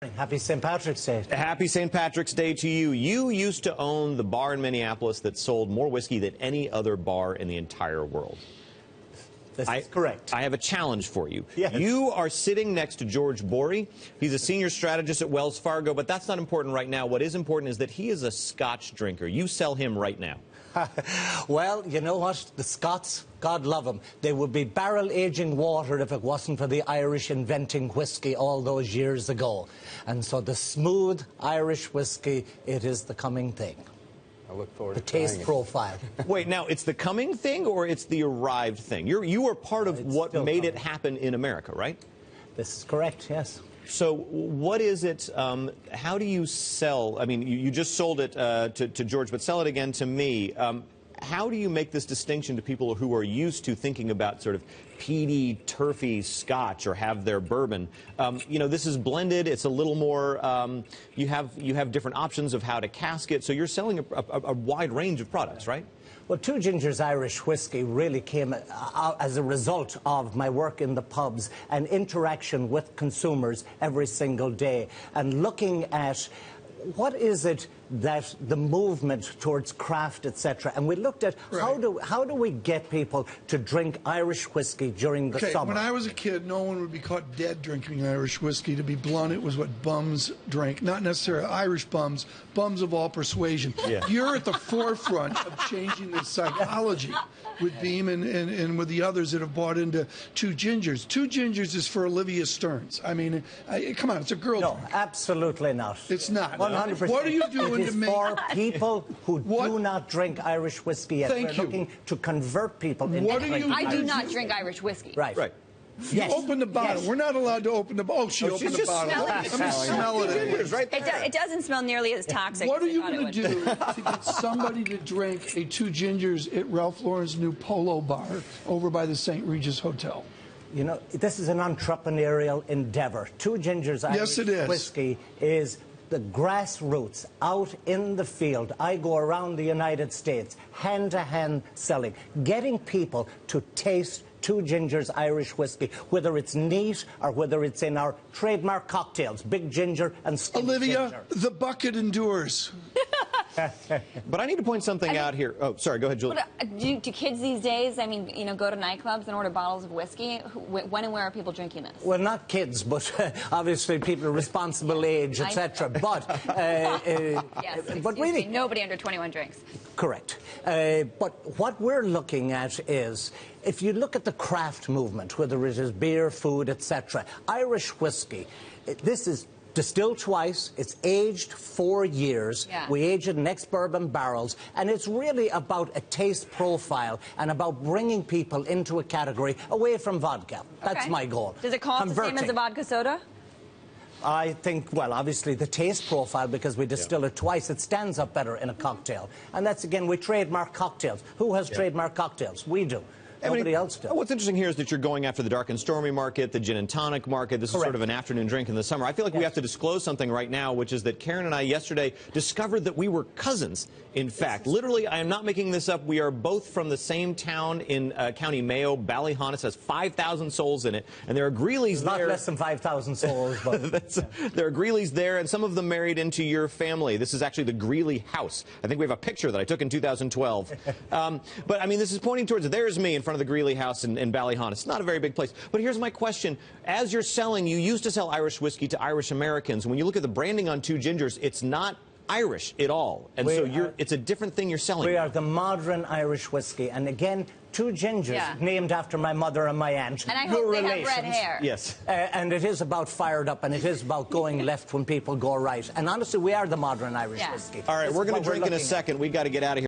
Happy St. Patrick's Day. Happy St. Patrick's Day to you. You used to own the bar in Minneapolis that sold more whiskey than any other bar in the entire world. This is correct. I have a challenge for you. Yes. You are sitting next to George Borey. He's a senior strategist at Wells Fargo, but that's not important right now. What is important is that he is a Scotch drinker. You sell him right now. Well, you know what? The Scots, God love them, they would be barrel-aging water if it wasn't for the Irish inventing whiskey all those years ago. And so the smooth Irish whiskey, it is the coming thing. I look forward to the taste profile. Wait, now, it's the coming thing or it's the arrived thing? You are part of what made it happen in America, right? This is correct, yes. So what is it, how do you sell, I mean, you just sold it to George, but sell it again to me. How do you make this distinction to people who are used to thinking about sort of peaty, turfy Scotch or have their bourbon? You know, this is blended. It's a little more, you have different options of how to cask it. So you're selling a wide range of products, right? Well, Two Gingers Irish Whiskey really came as a result of my work in the pubs and interaction with consumers every single day and looking at what is it that the movement towards craft, etc. And we looked at how do we get people to drink Irish whiskey during the summer. When I was a kid, no one would be caught dead drinking Irish whiskey. To be blunt, it was what bums drank. Not necessarily Irish bums, bums of all persuasion. Yeah. You're at the forefront of changing the psychology with Beam and with the others that have bought into Two Gingers. Two Gingers is for Olivia Stearns. I mean, come on, it's a girl drink. No, absolutely not. It's not. 100%. What are you doing? It is for people who do not drink Irish whiskey yet. We're looking to convert people into drinking. I do not drink Irish whiskey. Right. Right. You open the bottle. Yes. We're not allowed to open the bottle. Oh, she opened the bottle. Let me smell it. Right there. It doesn't smell nearly as toxic. What are you going to do to get somebody to drink a Two Gingers at Ralph Lauren's new Polo bar over by the St. Regis Hotel? You know, this is an entrepreneurial endeavor. Two Gingers Irish whiskey is the grassroots out in the field. I go around the United States, hand-to-hand selling, getting people to taste Two Gingers Irish whiskey, whether it's neat or whether it's in our trademark cocktails, Big Ginger and Skinny Olivia, Ginger. the bucket endures. But I need to point something out here. Oh, sorry, go ahead, Julie. Do kids these days, I mean, you know, go to nightclubs and order bottles of whiskey? When and where are people drinking this? Well, not kids, but obviously people of responsible age, etc. But yes, but really, nobody under 21 drinks. Correct. But what we're looking at is, if you look at the craft movement, whether it is beer, food, etc., Irish whiskey, this is distilled twice, it's aged 4 years. Yeah. We age it in ex-bourbon barrels, and it's really about a taste profile and about bringing people into a category away from vodka. That's my goal. Does it cost the same as a vodka soda? I think, well, obviously the taste profile, because we distill it twice, it stands up better in a cocktail. And that's, again, we trademark cocktails. Who has trademark cocktails? We do. Nobody else does. What's interesting here is that you're going after the dark and stormy market, the gin and tonic market. This is sort of an afternoon drink in the summer. I feel like we have to disclose something right now, which is that Kieran and I yesterday discovered that we were cousins. In fact, literally, I am not making this up. We are both from the same town in County Mayo. Ballyhonnis has 5,000 souls in it, and there are Greeley's there. Not less than 5,000 souls, but there are Greeley's there, and some of them married into your family. This is actually the Greeley house. I think we have a picture that I took in 2012. But I mean, this is pointing towards there's me in front of the Greeley house in Ballyhonnis. It's not a very big place. But here's my question. As you're selling, you used to sell Irish whiskey to Irish Americans. When you look at the branding on Two Gingers, it's not Irish at all. And so it's a different thing you're selling. We are the modern Irish whiskey. And again, Two Gingers, named after my mother and my aunt. And I hope they have red hair. Yes. And it is about fired up, and it is about going left when people go right. And honestly, we are the modern Irish whiskey. All right, we're going to drink in a second. We've got to get out of here.